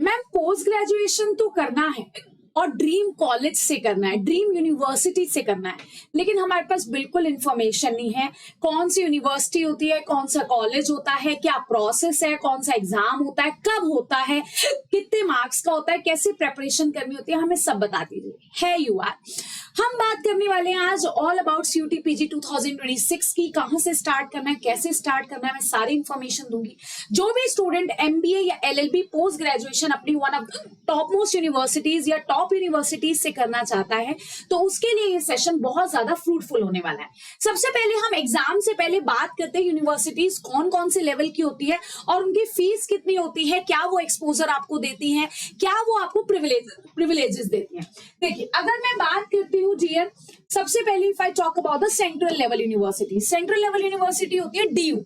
Ma'am post graduation तो करना है और ड्रीम कॉलेज से करना है, ड्रीम यूनिवर्सिटी से करना है, लेकिन हमारे पास बिल्कुल इंफॉर्मेशन नहीं है कौन सी यूनिवर्सिटी होती है, कौन सा कॉलेज होता है, क्या प्रोसेस है, कौन सा एग्जाम होता है, कब होता है, कितने मार्क्स का होता है, कैसे प्रेपरेशन करनी होती है, हमें सब बता दीजिए। है यू आर हम बात करने वाले हैं आज ऑल अबाउट सीयूटी पीजी 2026 की, कहां से स्टार्ट करना है, कैसे स्टार्ट करना है, मैं सारी इंफॉर्मेशन दूंगी। जो भी स्टूडेंट एमबीए या एलएलबी पोस्ट ग्रेजुएशन अपनी one of top most universities या टॉप यूनिवर्सिटीज से करना चाहता है तो उसके लिए ये सेशन बहुत ज्यादा फ्रूटफुल होने वाला है। सबसे पहले हम एग्जाम से पहले बात करते हैं यूनिवर्सिटीज कौन कौन से लेवल की होती है और उनकी फीस कितनी होती है, क्या वो एक्सपोजर आपको देती है, क्या वो आपको प्रिविलेजेस देती है। देखिए अगर मैं बात करती हूँ डियर, सबसे पहले if I talk about the central level university, central level university होती है डीयू,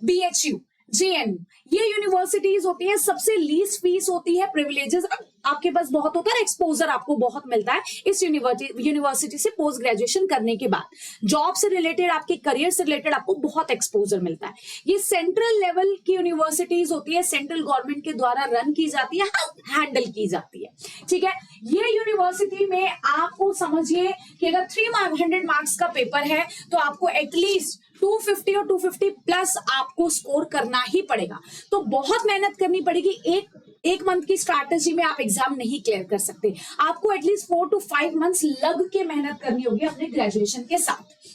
बीएचयू, जेएनयू, ये यूनिवर्सिटीज होती है। सबसे लीस्ट फीस होती है, प्रिविलेजेस आपके पास बहुत होता है, एक्सपोजर आपको बहुत मिलता है इस यूनिवर्सिटी से पोस्ट ग्रेजुएशन करने के बाद। जॉब से रिलेटेड, आपके करियर से रिलेटेड आपको बहुत एक्सपोजर मिलता है। ये सेंट्रल लेवल की यूनिवर्सिटीज होती है, सेंट्रल गवर्नमेंट के द्वारा रन की जाती है, हैंडल की जाती है। ठीक है, ये यूनिवर्सिटी में आपको समझिए कि अगर 300 मार्क्स का पेपर है तो आपको एटलीस्ट 250 और 250 प्लस आपको स्कोर करना ही पड़ेगा। तो बहुत मेहनत करनी पड़ेगी। एक मंथ की स्ट्रैटेजी में आप एग्जाम नहीं क्लियर कर सकते, आपको एटलीस्ट 4 to 5 मंथ्स लग के मेहनत करनी होगी अपने ग्रेजुएशन के साथ।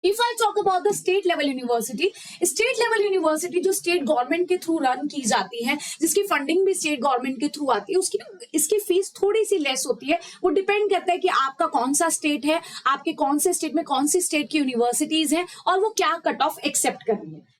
If I talk about the state level university, state level university जो स्टेट गवर्नमेंट के थ्रू रन की जाती है, जिसकी फंडिंग भी स्टेट गवर्नमेंट के थ्रू आती है, इसकी फीस थोड़ी सी लेस होती है। वो डिपेंड करता है कि आपका कौन सा स्टेट है, आपके कौन से स्टेट में कौन सी स्टेट की यूनिवर्सिटीज है और वो क्या कट ऑफ एक्सेप्ट कर रही है।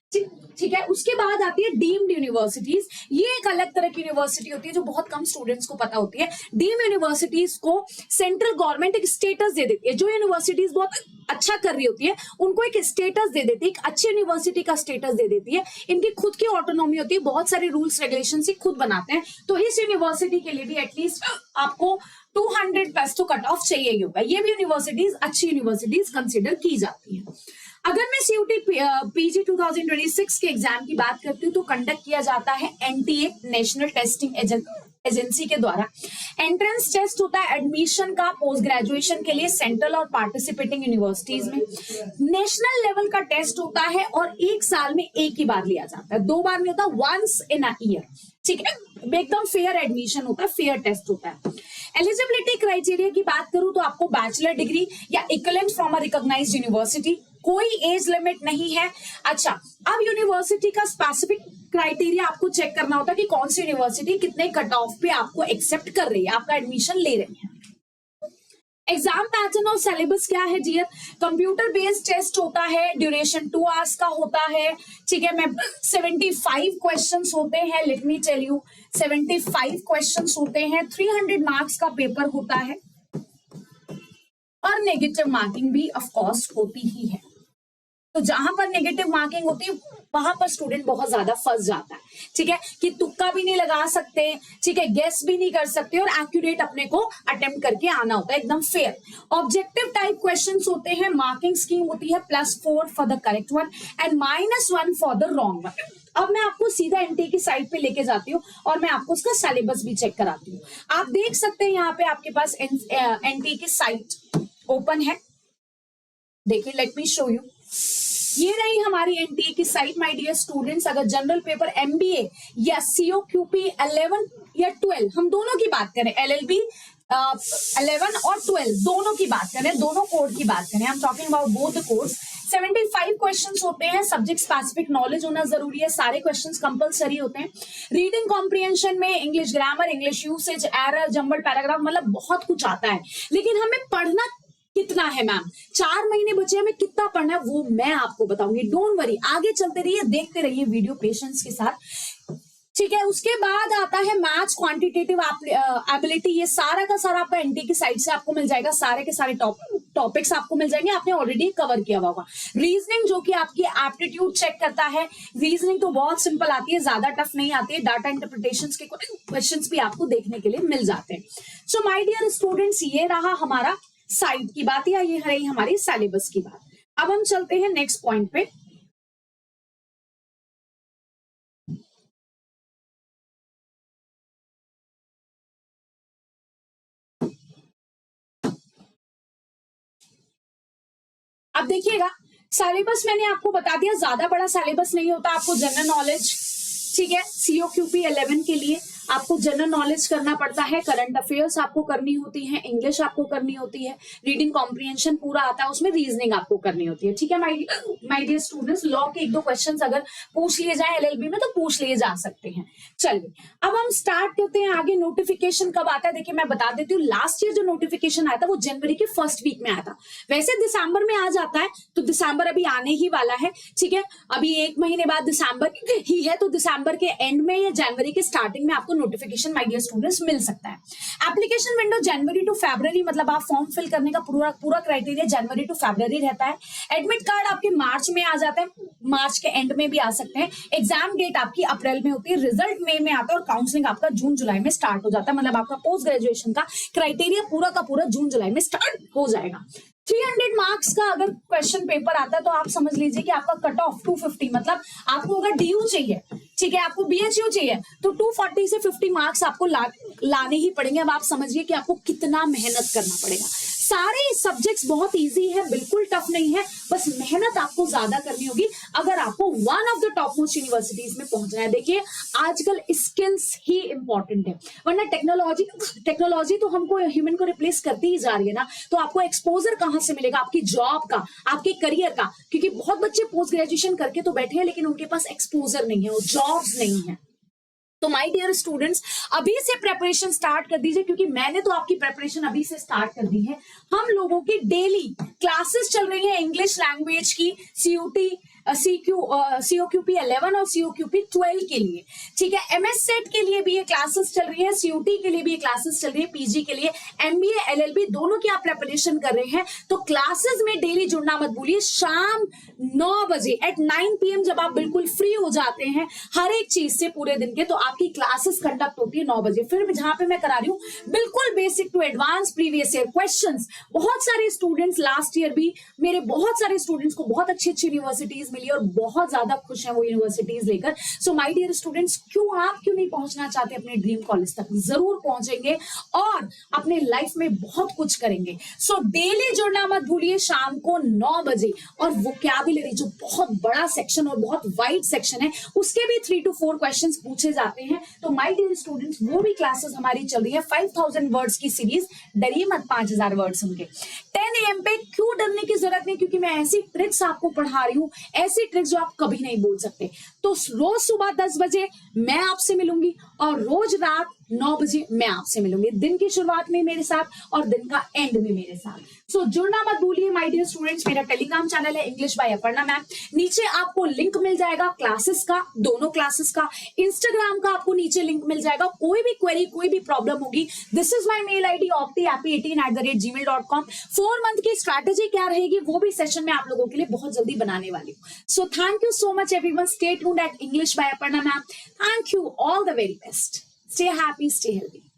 ठीक है, उसके बाद आती है डीम्ड यूनिवर्सिटीज। ये एक अलग तरह की यूनिवर्सिटी होती है जो बहुत कम स्टूडेंट्स को पता होती है। डीम्ड यूनिवर्सिटीज को सेंट्रल गवर्नमेंट एक स्टेटस दे देती है। जो यूनिवर्सिटीज बहुत अच्छा कर रही होती है उनको एक स्टेटस दे देती है, एक अच्छी यूनिवर्सिटी का स्टेटस दे देती है। इनकी खुद की ऑटोनॉमी होती है, बहुत सारे रूल्स रेगुलेशन ही खुद बनाते हैं। तो इस यूनिवर्सिटी के लिए भी एटलीस्ट आपको 200 प्लस तो कट ऑफ चाहिए ही होगा। ये भी यूनिवर्सिटीज अच्छी यूनिवर्सिटीज कंसिडर की जाती है। अगर मैं सीयूटी पीजी 2026 के एग्जाम की बात करती हूँ तो कंडक्ट किया जाता है एनटीए, नेशनल टेस्टिंग एजेंसी के द्वारा। एंट्रेंस टेस्ट होता है एडमिशन का पोस्ट ग्रेजुएशन के लिए सेंट्रल और पार्टिसिपेटिंग यूनिवर्सिटीज में। नेशनल लेवल का टेस्ट होता है और एक साल में एक ही बार लिया जाता है, 2 बार नहीं होता, वंस इन अ ईयर। ठीक है, एकदम फेयर एडमिशन होता है, फेयर टेस्ट होता है। एलिजिबिलिटी क्राइटेरिया की बात करूं तो आपको बैचलर डिग्री या equivalent from a recognised university, कोई एज लिमिट नहीं है। अच्छा, अब यूनिवर्सिटी का स्पेसिफिक क्राइटेरिया आपको चेक करना होता है कि कौन सी यूनिवर्सिटी कितने कट ऑफ पे आपको एक्सेप्ट कर रही है, आपका एडमिशन ले रही है। एग्जाम पैटर्न और सिलेबस क्या है डियर? कंप्यूटर बेस्ड टेस्ट होता है, ड्यूरेशन 2 आवर्स का होता है। ठीक है, मैं 75 क्वेश्चंस होते हैं, let me tell you 75 questions होते हैं, 300 मार्क्स का पेपर होता है और नेगेटिव मार्किंग भी ऑफ कोर्स होती ही है। तो जहां पर नेगेटिव मार्किंग होती है वहां पर स्टूडेंट बहुत ज्यादा फंस जाता है। ठीक है, कि तुक्का भी नहीं लगा सकते, ठीक है, गेस भी नहीं कर सकते और एक्यूरेट अपने को अटेम्प्ट करके आना होता है, एकदम फेयर। ऑब्जेक्टिव टाइप क्वेश्चंस होते हैं, मार्किंग स्कीम होती है +4 for the correct one and -1 for the wrong one. अब मैं आपको सीधा एनटीए की साइट पे लेके जाती हूँ और मैं आपको उसका सिलेबस भी चेक कराती हूँ। आप देख सकते हैं यहाँ पे आपके पास एनटीए की साइट ओपन है। देखिए, लेट मी शो यू। ये रही हमारी एनटीए की साइट माय डियर स्टूडेंट्स। अगर जनरल पेपर एमबीए या सीओक्यूपी 11 या 12, हम दोनों की बात करें, एलएलबी 11 और 12 दोनों की बात करें, दोनों कोड की बात करें, I am talking about both the codes. 75 questions होते हैं, सब्जेक्ट स्पेसिफिक नॉलेज होना जरूरी है, सारे क्वेश्चंस कंपलसरी होते हैं। रीडिंग कॉम्प्रिहेंशन में English grammar, English usage, error, jumble paragraph, मतलब बहुत कुछ आता है। लेकिन हमें पढ़ना कितना है मैम? 4 महीने बचे, हमें कितना पढ़ना है वो मैं आपको बताऊंगी। डोंट वरी, आगे चलते रहिए, देखते रहिए वीडियो पेशेंस के साथ। ठीक है, उसके बाद आता है मैथ्स, क्वांटिटेटिव एबिलिटी। ये सारा का सारा आपका एनटीए की साइड से आपको मिल जाएगा, सारे के सारे टॉपिक्स आपको मिल जाएंगे, आपने ऑलरेडी कवर किया हुआ होगा। रीजनिंग जो कि आपकी एप्टीट्यूड चेक करता है, रीजनिंग तो बहुत सिंपल आती है, ज्यादा टफ नहीं आती है। डाटा इंटरप्रिटेशन के क्वेश्चंस भी आपको देखने के लिए मिल जाते हैं। सो माय डियर स्टूडेंट्स, ये रहा हमारा साइट की बात या ये रही हमारी सिलेबस की बात। अब हम चलते हैं नेक्स्ट पॉइंट पे। अब देखिएगा, सिलेबस मैंने आपको बता दिया, ज्यादा बड़ा सिलेबस नहीं होता। आपको जनरल नॉलेज, ठीक है, COQP 11 के लिए आपको जनरल नॉलेज करना पड़ता है, करंट अफेयर्स आपको करनी होती है, इंग्लिश आपको करनी होती है, रीडिंग कॉम्प्रिहेंशन पूरा आता है, उसमें रीजनिंग आपको करनी होती है, ठीक है माय डियर स्टूडेंट्स। लॉ के 1-2 क्वेश्चंस अगर पूछ लिए जाए LLB में तो पूछ लिए जा सकते हैं। चलिए अब हम स्टार्ट करते हैं आगे। नोटिफिकेशन कब आता है, देखिए मैं बता देती हूँ। लास्ट ईयर जो नोटिफिकेशन आया था वो जनवरी के फर्स्ट वीक में आया था, वैसे दिसंबर में आ जाता है, तो दिसंबर अभी आने ही वाला है, ठीक है। अभी 1 महीने बाद दिसंबर ही है, तो दिसंबर के एंड में या जनवरी के स्टार्टिंग में आपको नोटिफिकेशन माय डियर स्टूडेंट्स मिल सकता है। एप्लीकेशन विंडो जनवरी टू फरवरी, मतलब आप फॉर्म फिल करने का पूरा क्राइटेरिया जनवरी टू फरवरी रहता है। एडमिट कार्ड आपके मार्च में आ जाता है, मार्च के एंड में भी आ सकते हैं। एग्जाम डेट आपकी अप्रैल में होती है, रिजल्ट मई में आता है, और काउंसलिंग आपका जून जुलाई में स्टार्ट हो जाता है। मतलब आपका पोस्ट ग्रेजुएशन का क्राइटेरिया पूरा का पूरा जून जुलाई में स्टार्ट हो जाएगा। 300 मार्क्स का अगर क्वेश्चन पेपर आता है तो आप समझ लीजिए कि आपका कट ऑफ 250, मतलब आपको अगर DU चाहिए, ठीक है, आपको BHU चाहिए, तो 240 से 50 मार्क्स आपको लाने ही पड़ेंगे। अब आप समझिए कि आपको कितना मेहनत करना पड़ेगा। सारे सब्जेक्ट्स बहुत इजी है, बिल्कुल टफ नहीं है, बस मेहनत आपको ज्यादा करनी होगी अगर आपको one of the top most universities में पहुंचना है। देखिए आजकल स्किल्स ही इंपॉर्टेंट है, वरना टेक्नोलॉजी तो हमको ह्यूमन को रिप्लेस करती ही जा रही है ना, तो आपको एक्सपोजर कहां से मिलेगा, आपकी जॉब का, आपके करियर का, क्योंकि बहुत बच्चे पोस्ट ग्रेजुएशन करके तो बैठे हैं लेकिन उनके पास एक्सपोजर नहीं है, वो जॉब्स नहीं है। तो माय डियर स्टूडेंट्स अभी से प्रेपरेशन स्टार्ट कर दीजिए, क्योंकि मैंने तो आपकी प्रेपरेशन अभी से स्टार्ट कर दी है। हम लोगों की डेली क्लासेस चल रही है इंग्लिश लैंग्वेज की, COQP 11 और COQP 12 के लिए, ठीक है। MS सेट के लिए भी ये क्लासेस चल रही है, COT के लिए भी ये क्लासेस चल रही है, PG के लिए, MBA LLB दोनों की आप प्रेपरेशन कर रहे हैं, तो क्लासेस में डेली जुड़ना मत भूलिए। शाम 9 बजे एट 9 PM जब आप बिल्कुल फ्री हो जाते हैं हर एक चीज से पूरे दिन के, तो आपकी क्लासेस कंडक्ट होती है 9 बजे। फिर जहां पे मैं करा रही हूँ बिल्कुल basic to advance previous year questions. बहुत सारे स्टूडेंट्स लास्ट ईयर भी, मेरे बहुत सारे स्टूडेंट्स को बहुत अच्छी यूनिवर्सिटीज मिली और बहुत ज्यादा खुश हैं वो यूनिवर्सिटीज लेकर। सो माय डियर स्टूडेंट्स, आप क्यों नहीं पहुंचना चाहते अपने ड्रीम कॉलेज तक? जरूर पहुंचेंगे और अपने लाइफ में बहुत कुछ करेंगे। सो डेली जुड़ना मत भूलिए शाम को 9 बजे। और वोकैबुलरी जो बहुत बड़ा सेक्शन और बहुत वाइड सेक्शन है, उसके भी 3 to 4 क्वेश्चंस पूछे जाते हैं। तो माय डियर स्टूडेंट्स वो भी क्लासेस हमारी चल रही है, 5000 वर्ड्स की सीरीज, डरिए मत 5000 वर्ड्स होंगे। 10 AM पे क्यों डरने की जरूरत नहीं, क्योंकि मैं ऐसी ट्रिक्स आपको पढ़ा रही हूँ, ऐसी ट्रिक्स जो आप कभी नहीं बोल सकते। तो रोज सुबह 10 बजे मैं आपसे मिलूंगी और रोज रात 9 बजे मैं आपसे मिलूंगी, दिन की शुरुआत में मेरे साथ और दिन का एंड में मेरे साथ। सो जुड़ना मत भूलिए माय डियर स्टूडेंट्स। मेरा टेलीग्राम चैनल है इंग्लिश बाय अपर्णा मैम, नीचे आपको लिंक मिल जाएगा क्लासेस का, दोनों क्लासेस का। इंस्टाग्राम का आपको नीचे लिंक मिल जाएगा। कोई भी क्वेरी, कोई भी प्रॉब्लम होगी, this is my mail ID optihappy18@gmail.com। 4 month की स्ट्रैटेजी क्या रहेगी वो भी सेशन में आप लोगों के लिए बहुत जल्दी बनाने वाली हूँ। So thank you so much everyone, stay tuned at English by Aparna ma'am. Thank you, all the very best, stay happy, stay healthy.